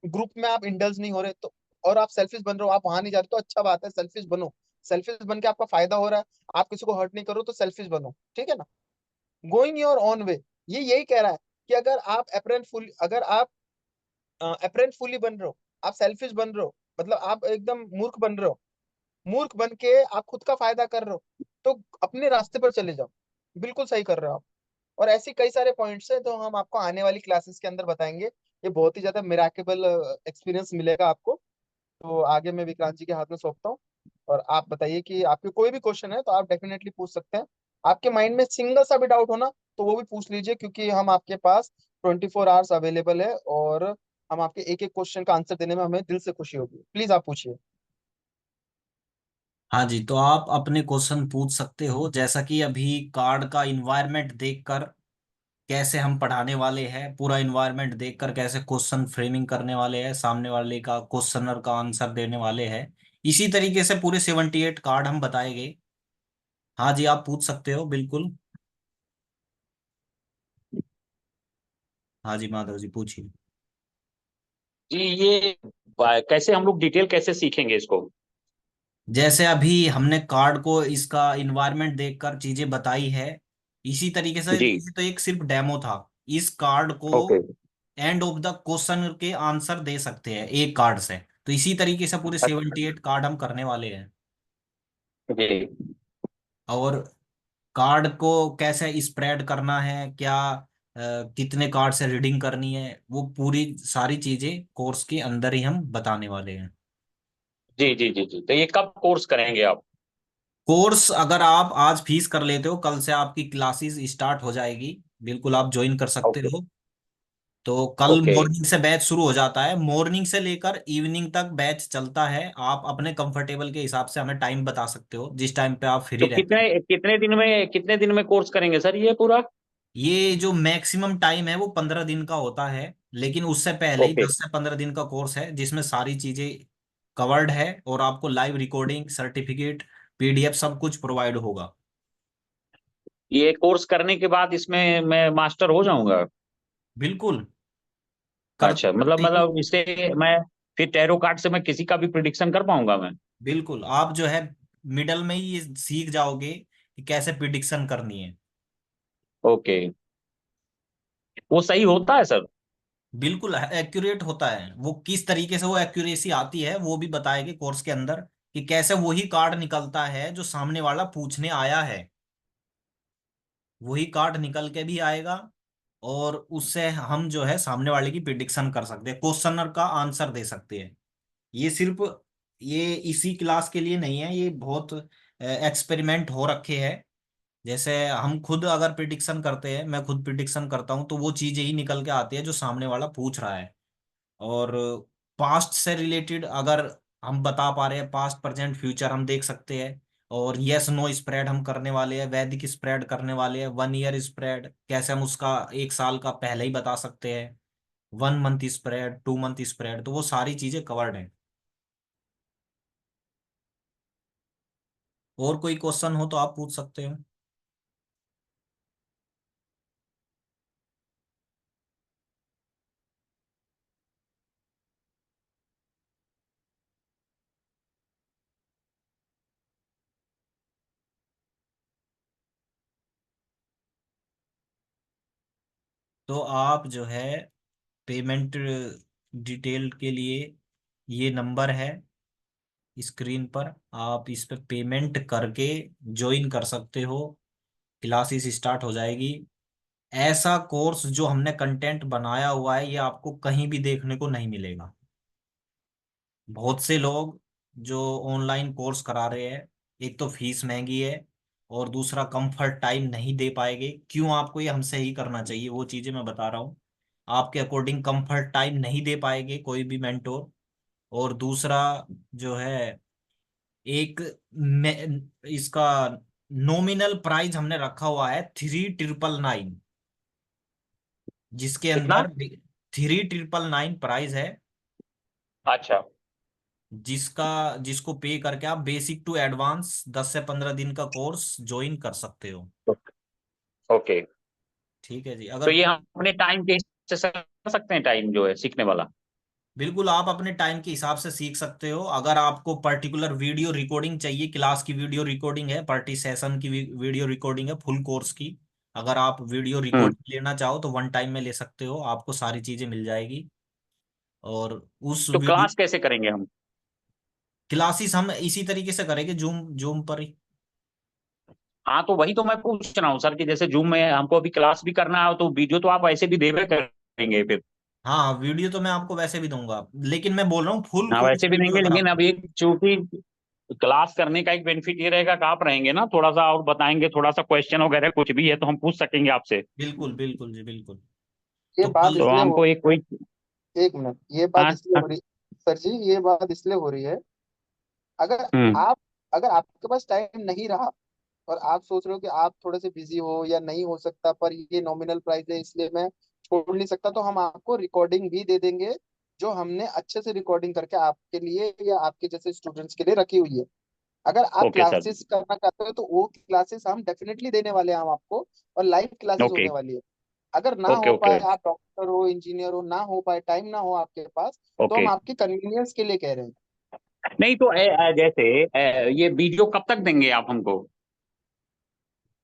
ग्रुप में आप इंडल्ज नहीं हो रहे, तो और आप सेल्फिश बन रहे हो, आप वहां नहीं जा रहे, तो अच्छा बात है, सेल्फिश बनो। सेल्फिश बन के आपका फायदा हो रहा है, आप किसी को हर्ट नहीं करो, तो सेल्फिश बनो, ठीक है ना। गोइंग योर ऑन वे, ये यही कह रहा है कि अगर आप अप्रेंटफुली बन रहे हो, आप सेल्फिश बन रहे हो, मतलब आप एकदम मूर्ख बन रहे हो, मूर्ख बन के आप खुद का फायदा कर रहे हो, तो अपने रास्ते पर चले जाओ। बिल्कुल सही कर रहे हो आप। और ऐसी कई सारे पॉइंट्स है जो हम आपको आने वाली क्लासेस के अंदर बताएंगे। ये बहुत ही ज्यादा मिराकेबल एक्सपीरियंस मिलेगा आपको। तो आगे मैं विक्रांत जी के हाथ में सौंपता हूँ। और आप बताइए कि आपके कोई भी क्वेश्चन है तो आप डेफिनेटली पूछ सकते हैं। आपके माइंड में सिंगल सा भी डाउट हो ना, तो वो भी पूछ लीजिए, क्योंकि हम आपके पास 24 आवर्स अवेलेबल है। और हम आपके एक एक क्वेश्चन का आंसर देने में हमें दिल से खुशी होगी। प्लीज आप पूछिए। हाँ जी, तो आप अपने क्वेश्चन पूछ सकते हो, जैसा कि अभी कार्ड का इन्वायरमेंट देखकर कैसे हम पढ़ाने वाले हैं, पूरा इन्वायरमेंट देखकर कैसे क्वेश्चन फ्रेमिंग करने वाले हैं, सामने वाले का क्वेश्चनर का आंसर देने वाले हैं, इसी तरीके से पूरे 78 कार्ड हम बताएंगे। हाँ जी, आप पूछ सकते हो बिल्कुल। हाँ जी माधव जी, पूछिए। जी ये कैसे हम लोग डिटेल कैसे सीखेंगे इसको? जैसे अभी हमने कार्ड को इसका इन्वायरमेंट देखकर चीजें बताई है, इसी तरीके से जी। ये तो एक सिर्फ डेमो था। इस कार्ड को okay. End of the question के आंसर दे सकते हैं एक कार्ड से, तो इसी तरीके से पूरे अच्छा। 78 कार्ड हम करने वाले हैं। जी और कार्ड को कैसे स्प्रेड करना है, क्या कितने कार्ड से रीडिंग करनी है, वो पूरी सारी चीजें कोर्स के अंदर ही हम बताने वाले हैं। जी जी जी जी, तो ये कब कोर्स करेंगे आप? कोर्स अगर आप आज फीस कर लेते हो, कल से आपकी क्लासेस स्टार्ट हो जाएगी, बिल्कुल आप ज्वाइन कर सकते ओके। हो। तो कल ओके। मॉर्निंग से बैच शुरू हो जाता है, मॉर्निंग से लेकर इवनिंग तक बैच चलता है। आप अपने कंफर्टेबल के हिसाब से हमें टाइम बता सकते हो, जिस टाइम पे आप तो फ्री रहते हो। कितने दिन में कोर्स करेंगे सर ये पूरा? ये जो मैक्सिमम टाइम है वो 15 दिन का होता है, लेकिन उससे पहले ही ओके। 10 से 15 दिन का कोर्स है, जिसमें सारी चीजें कवर्ड है और आपको लाइव रिकॉर्डिंग, सर्टिफिकेट, पीडीएफ सब कुछ प्रोवाइड होगा। ये कोर्स करने के बाद इसमें मैं मास्टर हो जाऊंगा? बिल्कुल, करते अच्छा, मतलब करते ही। इससे मैं फिर टैरो कार्ड से मैं किसी का भी प्रिडिक्शन कर पाऊंगा मैं? बिल्कुल, आप जो है मिडल में ही ये सीख जाओगे कि कैसे प्रिडिक्शन करनी है। ओके। वो सही होता है सर? बिल्कुल एक्यूरेट होता है वो, किस तरीके से वो एक्यूरेसी आती है वो भी बताएंगे कोर्स के अंदर, कि कैसे वही कार्ड निकलता है जो सामने वाला पूछने आया है, वही कार्ड निकल के भी आएगा। और उससे हम जो है सामने वाले की प्रिडिक्शन कर सकते हैं, क्वेश्चनर का आंसर दे सकते हैं। ये सिर्फ ये इसी क्लास के लिए नहीं है, ये बहुत एक्सपेरिमेंट हो रखे हैं। जैसे हम खुद अगर प्रिडिक्शन करते हैं, मैं खुद प्रिडिक्शन करता हूँ, तो वो चीजें ही निकल के आती है जो सामने वाला पूछ रहा है। और पास्ट से रिलेटेड अगर हम बता पा रहे हैं, पास्ट प्रेजेंट फ्यूचर हम देख सकते हैं। और यस नो स्प्रेड हम करने वाले हैं, वैदिक स्प्रेड करने वाले हैं, 1 ईयर स्प्रेड कैसे हम उसका 1 साल का पहले ही बता सकते हैं, 1 मंथ स्प्रेड, 2 मंथ स्प्रेड, तो वो सारी चीजें कवर्ड है। और कोई क्वेश्चन हो तो आप पूछ सकते हो। तो आप जो है पेमेंट डिटेल के लिए, ये नंबर है स्क्रीन पर, आप इस पे पेमेंट करके ज्वाइन कर सकते हो। क्लासेस स्टार्ट हो जाएगी। ऐसा कोर्स जो हमने कंटेंट बनाया हुआ है, ये आपको कहीं भी देखने को नहीं मिलेगा। बहुत से लोग जो ऑनलाइन कोर्स करा रहे हैं, एक तो फीस महंगी है, और दूसरा कंफर्ट टाइम नहीं दे पाएंगे। क्यों आपको ये हमसे ही करना चाहिए, वो चीजें मैं बता रहा हूँ। आपके अकॉर्डिंग कंफर्ट टाइम नहीं दे पाएंगे कोई भी मेंटोर। और दूसरा जो है, एक इसका नॉमिनल प्राइस हमने रखा हुआ है 3999, जिसके कितना? अंदर 3999 प्राइस है, अच्छा। जिसका जिसको पे करके आप बेसिक टू एडवांस 10 से 15 दिन का कोर्स ज्वाइन कर सकते हो। ओके। ठीक है जी, तो अगर ये हम अपने टाइम के हिसाब से कर सकते हैं, टाइम जो है सीखने वाला? बिल्कुल आप अपने टाइम के हिसाब से सीख सकते हो। अगर आपको पर्टिकुलर वीडियो रिकॉर्डिंग चाहिए, क्लास की वीडियो रिकॉर्डिंग है, पार्टी सेशन की वीडियो रिकॉर्डिंग है, फुल कोर्स की, अगर आप वीडियो हम्म। रिकॉर्डिंग लेना चाहो तो वन टाइम में ले सकते हो, आपको सारी चीजें मिल जाएगी। और उस तो वीडियो क्लास कैसे करेंगे हम? क्लासेस हम इसी तरीके से करेंगे, जूम जूम पर ही। हाँ, तो वही तो मैं पूछ रहा हूँ सर, कि जैसे जूम में हमको अभी क्लास भी करना है तो वीडियो तो आप ऐसे भी देवे करेंगे फिर। हाँ वीडियो तो मैं आपको वैसे भी दूंगा, लेकिन मैं बोल रहा हूँ फुल हाँ, कोर्स वैसे भी वीडियो देंगे, अगर लेकिन आपको अब एक चूंकि क्लास करने का एक बेनिफिट ये रहेगा कि आप रहेंगे ना, थोड़ा सा और बताएंगे, थोड़ा सा क्वेश्चन वगैरह कुछ भी है तो हम पूछ सकेंगे आपसे। बिल्कुल बिल्कुल जी बिल्कुल। ये तो बात कल तो इसलिए हो हमको एक कोई। एक मिनट, ये बात हाँ इसलिए हाँ। हो रही, सर जी ये बात इसलिए हो रही है, अगर हम्म। आप अगर आपके पास टाइम नहीं रहा और आप सोच रहे हो कि आप थोड़े से बिजी हो या नहीं हो सकता, पर ये नॉमिनल प्राइस है इसलिए मैं छोड़ नहीं सकता, तो हम आपको रिकॉर्डिंग भी दे देंगे, जो हमने अच्छे से रिकॉर्डिंग करके आपके लिए या आपके जैसे स्टूडेंट्स के लिए रखी हुई है। अगर आप ओके सर। क्लासेस करना चाहते हो तो वो क्लासेस हम डेफिनेटली देने वाले हैं हम आपको, और लाइव क्लासेस ओके होने वाली है। अगर ना ओके हो ओके पाए, आप डॉक्टर हो, इंजीनियर हो, ना हो पाए, टाइम ना हो आपके पास, तो हम ओके। आपके कन्वीनियंस के लिए कह रहे हैं। नहीं तो जैसे ये वीडियो कब तक देंगे आप हमको?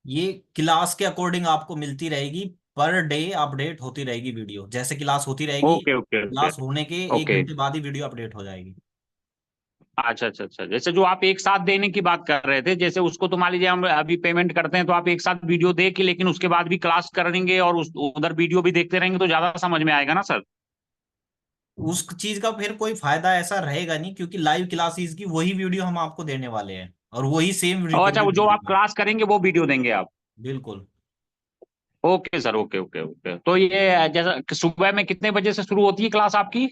ये क्लास के अकॉर्डिंग आपको मिलती रहेगी, पर डे अपडेट होती रहेगी वीडियो, जैसे क्लास होती रहेगी, ओके ओके ओके क्लास होने के एक ओके। घंटे बाद ही वीडियो अपडेट हो जाएगी। अच्छा अच्छा अच्छा, जैसे जो आप एक साथ देने की बात कर रहे थे, जैसे उसको तो मान लीजिए हम अभी पेमेंट करते हैं तो आप एक साथ वीडियो दे के, लेकिन उसके बाद भी क्लास करेंगे और उस उधर वीडियो भी देखते रहेंगे तो ज्यादा समझ में आएगा ना सर? उस चीज का फिर कोई फायदा ऐसा रहेगा नहीं, क्योंकि लाइव क्लासेस की वही वीडियो हम आपको देने वाले हैं, और वही सेम और अच्छा, वो रिकॉर्डेड जो आप वीडियो। क्लास करेंगे वो वीडियो देंगे आप? बिल्कुल। Okay sir, okay okay okay. तो ये जैसा कि सुबह में कितने बजे से शुरू होती है क्लास आपकी?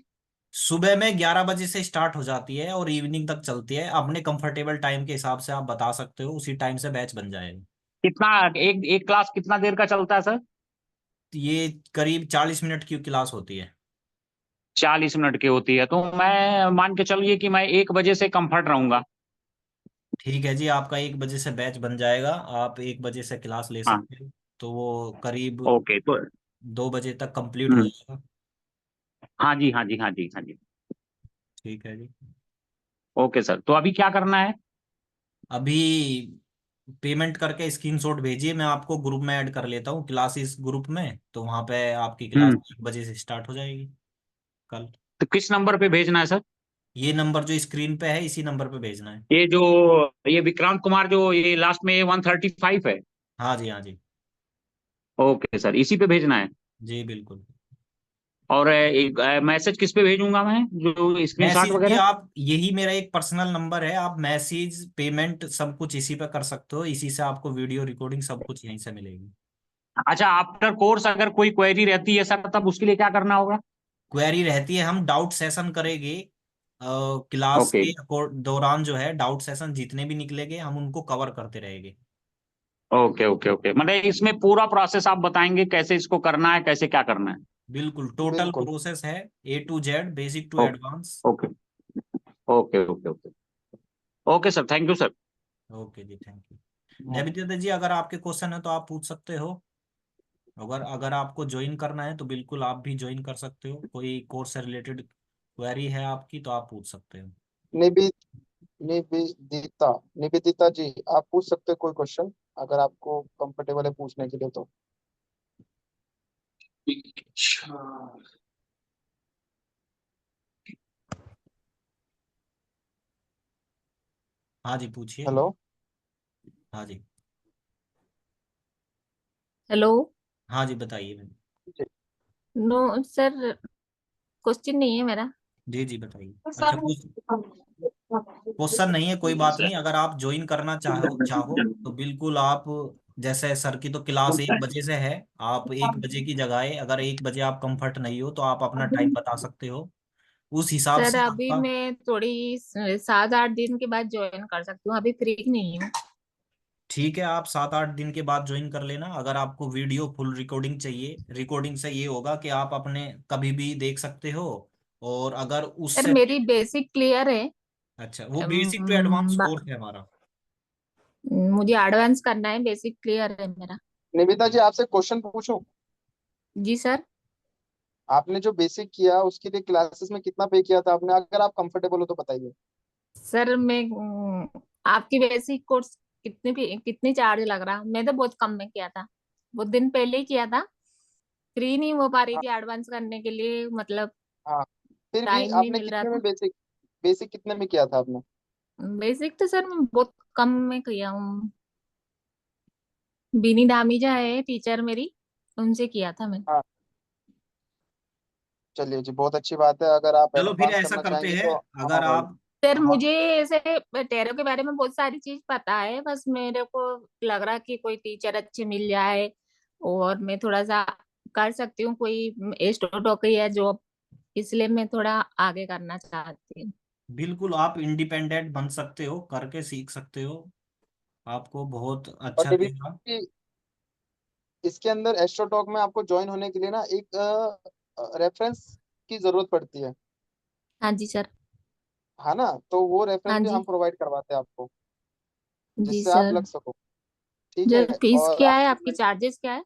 सुबह में 11 बजे से स्टार्ट हो जाती है और इवनिंग तक चलती है, अपने कंफर्टेबल टाइम के हिसाब से आप बता सकते हो, उसी टाइम से बैच बन जाएगा। कितना, एक एक क्लास कितना देर का चलता है सर? तो ये करीब 40 मिनट की क्लास होती है। 40 मिनट की होती है, तो मैं मान के चलिए कि मैं 1 बजे से कंफर्ट रहूंगा। ठीक है जी, आपका 1 बजे से बैच बन जाएगा, आप 1 बजे से क्लास ले हाँ। सकते हो। तो वो करीब ओके तो। 2 बजे तक कंप्लीट हो हम्म। जाएगा। हाँ जी हाँ जी हाँ जी हाँ जी। ठीक है जी। ओके सर, तो अभी क्या करना है? अभी पेमेंट करके स्क्रीनशॉट भेजिए, मैं आपको ग्रुप में ऐड कर लेता हूँ, क्लासेस ग्रुप में, तो वहाँ पे आपकी क्लास हम्म। 1 बजे से स्टार्ट हो जाएगी कल। तो किस नंबर पे भेजना है सर? ये नंबर जो स्क्रीन पे है, इसी नंबर पे भेजना है। ये जो, ये विक्रांत कुमार जो ये लास्ट में 135 है? हाँ जी हाँ जी। ओके सर, इसी पे भेजना है। जी बिल्कुल। और एक मैसेज किस पे भेजूंगा मैं, जो स्क्रीनशॉट मैसेज भी वगैरह? आप, यही मेरा एक पर्सनल नंबर है, आप मैसेज पेमेंट सब कुछ इसी पे कर सकते हो, इसी से आपको वीडियो रिकॉर्डिंग सब कुछ यहीं से मिलेगी। अच्छा, आफ्टर कोर्स अगर कोई क्वेरी रहती है सर, तब उसके लिए क्या करना होगा? क्वेरी रहती है, हम डाउट सेशन करेंगे क्लास ओके के दौरान, जो है डाउट सेशन जितने भी निकलेंगे हम उनको कवर करते रहेंगे। ओके ओके ओके, मतलब इसमें पूरा प्रोसेस आप बताएंगे कैसे इसको करना है, कैसे क्या करना है? बिल्कुल टोटल बिल्कुल प्रोसेस है, A to Z, basic to okay advance. Okay okay okay okay. Okay sir, thank you sir. Okay ji, thank you. Navidya ji, अगर आपके क्वेश्चन है तो आप पूछ सकते हो। अगर अगर आपको ज्वाइन करना है तो बिल्कुल आप भी ज्वाइन कर सकते हो, कोई कोर्स से रिलेटेड क्वेरी है आपकी तो आप पूछ सकते हो। निबि निवेदिता निवेदिता जी, आप पूछ सकते हो कोई क्वेश्चन, अगर आपको कंफर्टेबल है पूछने के लिए तो। अच्छा। हाँ जी पूछिए। हेलो। हाँ जी। हेलो। हाँ जी बताइए। नो सर, क्वेश्चन नहीं है मेरा। जी जी बताइए। अच्छा, क्वेश्चन नहीं है, कोई बात नहीं, अगर आप ज्वाइन करना चाहो चाहो तो बिल्कुल आप, जैसे सर की तो क्लास 1 बजे से है, आप 1 बजे की जगह अगर 1 बजे आप कंफर्ट नहीं हो तो आप अपना टाइम बता सकते हो, उस हिसाब सर से अभी आपका। मैं थोड़ी 7-8 दिन के बाद ज्वाइन कर सकती हूँ, अभी फ्री नहीं हूँ। ठीक है, आप 7-8 दिन के बाद ज्वाइन कर लेना। अगर आपको वीडियो फुल रिकॉर्डिंग चाहिए, रिकॉर्डिंग से ये होगा कि आप अपने कभी भी देख सकते हो, और अगर सर उससे मेरी बेसिक क्लियर है। अच्छा, वो बेसिक टू अम, एडवांस बा- कोर्स है हमारा। मुझे एडवांस करना है, बेसिक क्लियर है मेरा। निवेदिता जी आपसे क्वेश्चन पूछूं? जी सर। आपने जो बेसिक किया उसके लिए क्लासेस में कितना पे किया था आपने? अगर आप कंफर्टेबल हो तो बताइए। सर मैं आपकी बेसिक कोर्स कितनी चार्ज लग रहा? मैं तो बहुत कम में किया था, बहुत दिन पहले ही किया था। फ्री नहीं हो पा रही हाँ थी एडवांस करने के लिए, मतलब हाँ। फिर भी टाइम नहीं आपने मिल रहा कितने में था। बेसिक, बेसिक कितने में किया था आपने? बेसिक तो सर मैं बहुत कम में किया हूँ। बीनी धामीजा है टीचर मेरी, उनसे किया था मैंने। हाँ, चलिए जी, बहुत अच्छी बात है। अगर आप चलो फिर एडवांस ऐसा करना करते चाहेंगे हैं, तो अगर हमारे। आप, सर हाँ मुझे ऐसे टैरो के बारे में बहुत सारी चीज पता है, बस मेरे को लग रहा कि कोई टीचर अच्छे मिल जाए और मैं थोड़ा सा कर सकती हूँ कोई स्टोटो या जॉब, इसलिए मैं थोड़ा आगे करना चाहती हूँ। बिल्कुल आप इंडिपेंडेंट बन सकते हो, करके सीख सकते हो, आपको बहुत और अच्छा ये भी रहेगा। कि इसके अंदर एस्ट्रोटॉक में आपको ज्वाइन होने के लिए ना एक रेफरेंस की जरूरत पड़ती है। हाँ जी सर। है ना? तो वो हाँ रेफरेंस भी जी। हम प्रोवाइड करवाते हैं आपको, जी जिससे आप सर। लग सको। ठीक जो है। फीस और क्या आप है आपकी, चार्जेस क्या है?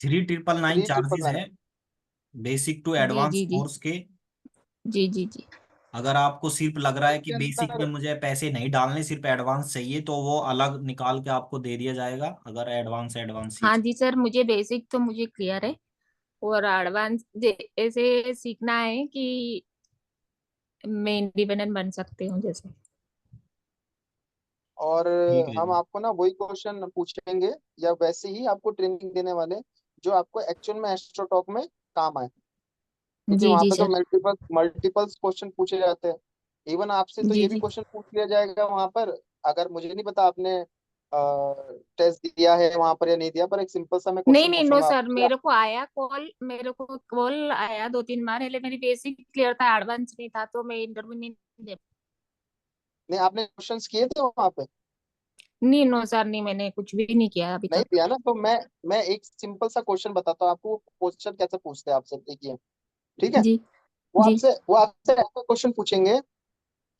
3999 थ्री ट्रिपल चार्जेस नाइन है, बेसिक टू जी एडवांस जी जी। कोर्स के। जी जी जी। अगर आपको सिर्फ लग रहा और है कि इसके बेसिक में अंदर मुझे पैसे नहीं डालने, सिर्फ एडवांस चाहिए, तो वो अलग निकाल के आपको दे दिया जाएगा, अगर एडवांस एडवांस ही हाँ चाहिए। जी सर, मुझे बेसिक तो मुझे क्लियर है, और एडवांस ऐसे सीखना है कि मैं इंडिपेंडेंट बन सकती हूँ जैसे। और ठीक है हम जी। आपको ना वही क्वेश्चन पूछेंगे या वैसे ही आपको ट्रेनिंग देने वाले जो आपको एक्चुअल में एस्ट्रोटॉक में काम आए। क्योंकि जी वहां जी पे तो सर। मल्टीपल्स क्वेश्चन पूछे जाते हैं। इवन आपसे तो जी ये भी जी। क्वेश्चन पूछ लिया जाएगा वहां पर। अगर मुझे नहीं पता आपने टेस्ट दिया है वहां पर या नहीं दिया, पर एक सिंपल सा मैं नहीं क्वेश्चन नहीं, नो पूछूंगा सर, आपसे। मेरे को कॉल आया 2-3 बार, पहले मेरी बेसिक क्लियर था, एडवांस नहीं था, तो मैं इंटरव्यू नहीं दे। नहीं, आपने क्वेश्चंस किए थे वहां पे? नहीं, नो सर, नहीं, मैंने कुछ भी नहीं किया अभी नहीं तक। दिया ना, तो मैं एक सिंपल सा क्वेश्चन बताता हूँ आपको। क्वेश्चन कैसे पूछते हैं आपसे, देखिए। ठीक है। जी जी वो आपसे ऐसा क्वेश्चन पूछेंगे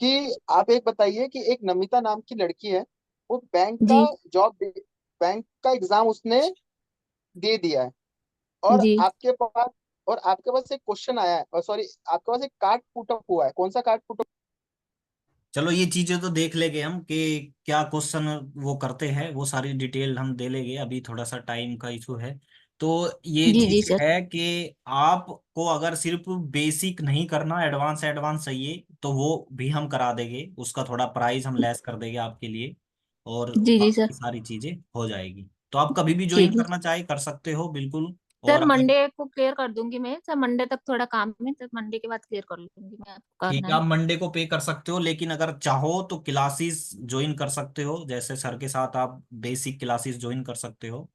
कि आप एक बताइए कि एक नमिता नाम की लड़की है, वो जी बैंक का एग्जाम उसने दे दिया है। और जी। आपके पास और आपके पास एक क्वेश्चन आया है, सॉरी, आपके पास एक कार्ड पुट अप हुआ है। कौन सा कार्ड पुट अप? चलो ये चीजें तो देख लेंगे हम कि क्या क्वेश्चन वो करते हैं, वो सारी डिटेल हम दे लेंगे, अभी थोड़ा सा टाइम का इशू है। तो ये जी जी चीज सर। है कि आपको अगर सिर्फ बेसिक नहीं करना, एडवांस एडवांस चाहिए, तो वो भी हम करा देंगे, उसका थोड़ा प्राइस हम लेस कर देंगे आपके लिए, और जी जी सर। बाकी सारी चीजें हो जाएगी। तो आप कभी भी जी ज्वाइन जी। करना चाहे कर सकते हो बिल्कुल। सर और अगर, मंडे को क्लियर कर दूंगी मैं सर, मंडे तक थोड़ा काम है, तब मंडे के बाद क्लियर कर लूंगी मैं, आपको ठीक करना है, है। आप मंडे को पे कर सकते हो, लेकिन अगर चाहो तो क्लासेस ज्वाइन कर सकते हो, जैसे सर के साथ आप बेसिक क्लासेस ज्वाइन कर सकते हो।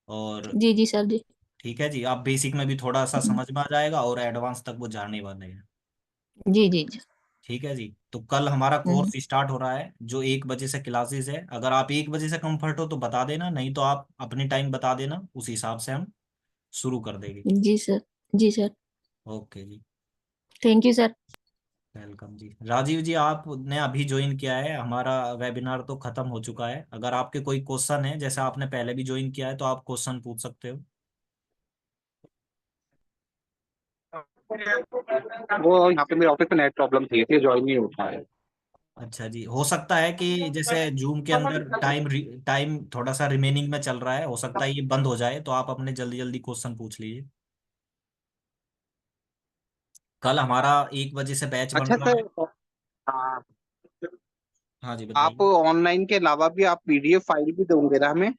और जी जी सर जी। ठीक है जी, आप बेसिक में भी थोड़ा सा हम्म। समझ में आ जाएगा, और एडवांस तक वो जाने वाले हैं। जी जी जी। ठीक है जी, तो कल हमारा हम्म। कोर्स स्टार्ट हो रहा है, जो 1 बजे से क्लासेस है। अगर आप 1 बजे से कंफर्ट हो तो बता देना, नहीं तो आप अपने टाइम बता देना, उस हिसाब से हम शुरू कर देंगे। जी सर। जी sir. Okay ji. Thank you sir. Welcome जी। राजीव जी, आपने अभी ज्वाइन किया है, हमारा वेबिनार तो खत्म हो चुका है। अगर आपके कोई क्वेश्चन है, जैसे आपने पहले भी ज्वाइन किया है, तो आप क्वेश्चन पूछ सकते हो। वो यहाँ पे मेरे ऑफिस में नेट प्रॉब्लम थी, इसलिए ज्वाइन नहीं हो पाया। अच्छा जी, हो सकता है कि जैसे जूम के अंदर टाइम थोड़ा सा रिमेनिंग में चल रहा है, हो सकता है ये बंद हो जाए, तो आप अपने जल्दी जल्दी क्वेश्चन पूछ लीजिए। कल हमारा 1 बजे से बैच बन अच्छा रहा है। सर, हाँ, हाँ जी आप बताइए। ऑनलाइन के अलावा भी आप पीडीएफ फाइल भी दोगे ना हमें?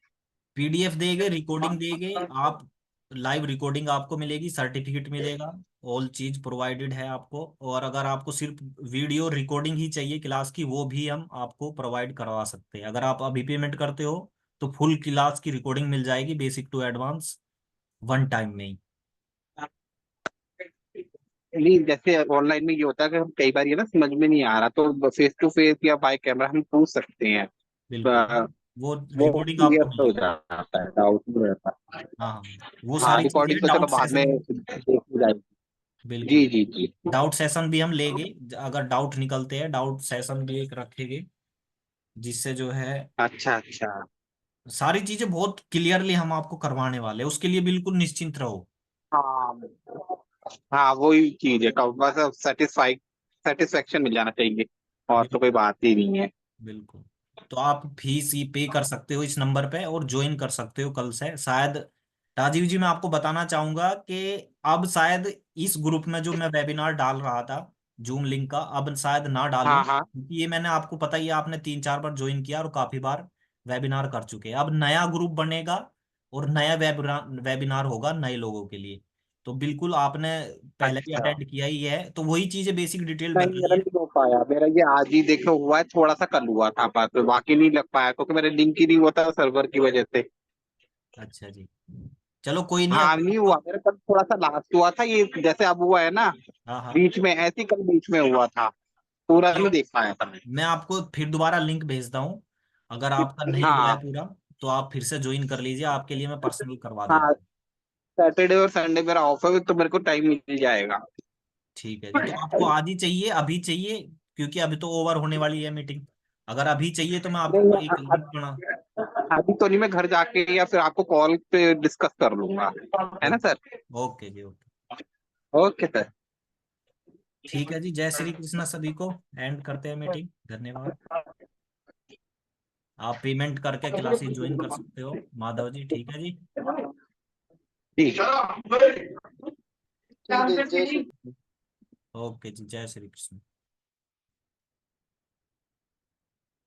पीडीएफ देंगे, रिकॉर्डिंग देंगे, आप लाइव रिकॉर्डिंग आपको मिलेगी, सर्टिफिकेट मिलेगा, ऑल चीज प्रोवाइडेड है आपको। और अगर आपको सिर्फ वीडियो रिकॉर्डिंग ही चाहिए क्लास की, वो भी हम आपको प्रोवाइड करवा सकते हैं। अगर आप अभी पेमेंट करते हो तो फुल क्लास की रिकॉर्डिंग मिल जाएगी, basic to advance, one time में ही। नहीं, जैसे ऑनलाइन में ये होता है कि हम कई बार ये ना समझ में नहीं आ रहा, तो फेस टू फेस या बाय कैमरा हम पूछ सकते हैं। बिल्कुल, वो वो रिकॉर्डिंग क्लियर आपको हो मिलेगी। जाता है, डाउट नहीं रहता। हाँ हाँ, वो हाँ, सारी रिकॉर्डिंग चीजें तो चलो डाउट बाद सेशन, में देख ही जाएगी। बिल्कुल जी जी जी। डाउट सेशन भी हम लेंगे। अगर डाउट निकलते हैं, डाउट सेशन भी एक रखेंगे, जिससे जो है अच्छा अच्छा। सारी चीजें बहुत क्लियरली हम आपको करवाने वाले हैं, उसके लिए बिल्कुल निश्चिंत रहो। हाँ, हाँ वही चीज है, बस सेटिस्फेक्शन मिल जाना चाहिए, और तो कोई बिल्कुल बात ही नहीं है। बिल्कुल। तो आप फीस ही पे कर सकते हो इस नंबर पे और ज्वाइन कर सकते हो कल से शायद। राजीव जी, मैं आपको बताना चाहूंगा कि अब शायद इस ग्रुप में जो मैं वेबिनार डाल रहा था जूम लिंक का, अब शायद ना डालूं, हाँ हाँ। क्योंकि ये मैंने आपको पता ही है, आपने 3-4 बार ज्वाइन किया और काफी बार वेबिनार कर चुके हैं। अब नया ग्रुप बनेगा और नया वेबिनार वेबिनार होगा नए लोगों के लिए। तो बिल्कुल आपने पहले भी अच्छा। अटेंड किया ही है, तो वही चीजें बेसिक डिटेल नहीं बताई मेरा है। नहीं हो पाया, मेरा ये आज ही देखो हुआ है, थोड़ा सा कल हुआ था बात, बाकी नहीं लग पाया क्योंकि मेरा लिंक ही नहीं हुआ था सर्वर की वजह से। अच्छा जी, चलो कोई नहीं, हाँ अगर नहीं हुआ आपको। मेरा, कल थोड़ा सा लास्ट हुआ था ये, जैसे अब हुआ है ना हाँ हाँ, बीच में, ऐसे ही कल बीच में हुआ था, पूरा चलो नहीं देख पाया था मैं। मैं आपको फिर दोबारा लिंक भेजता हूँ। अगर आपका नहीं हुआ है हाँ पूरा, तो आप फिर से ज्वाइन कर लीजिए, आपके लिए मैं पर्सनल करवा हाँ। देता हूँ। सैटरडे और संडे मेरा ऑफ है तो मेरे को टाइम मिल जाएगा। ठीक है जी, तो आपको आज ही चाहिए, अभी चाहिए? क्योंकि अभी तो ओवर होने वाली है मीटिंग। अगर अभी चाहिए तो मैं आपको नहीं एक लिंक बना। अभी तो नहीं, मैं घर जाके या फिर आपको कॉल पे डिस्कस कर लूंगा, है ना सर। ओके जी, ओके। Okay sir. ठीक है जी, जय श्री कृष्णा सभी को। एंड करते हैं मीटिंग, धन्यवाद। आप पेमेंट करके क्लासेस ज्वाइन कर सकते हो माधव जी, ठीक है जी। ठीक ठीक है, जय श्री। ओके जी, जय श्री कृष्ण।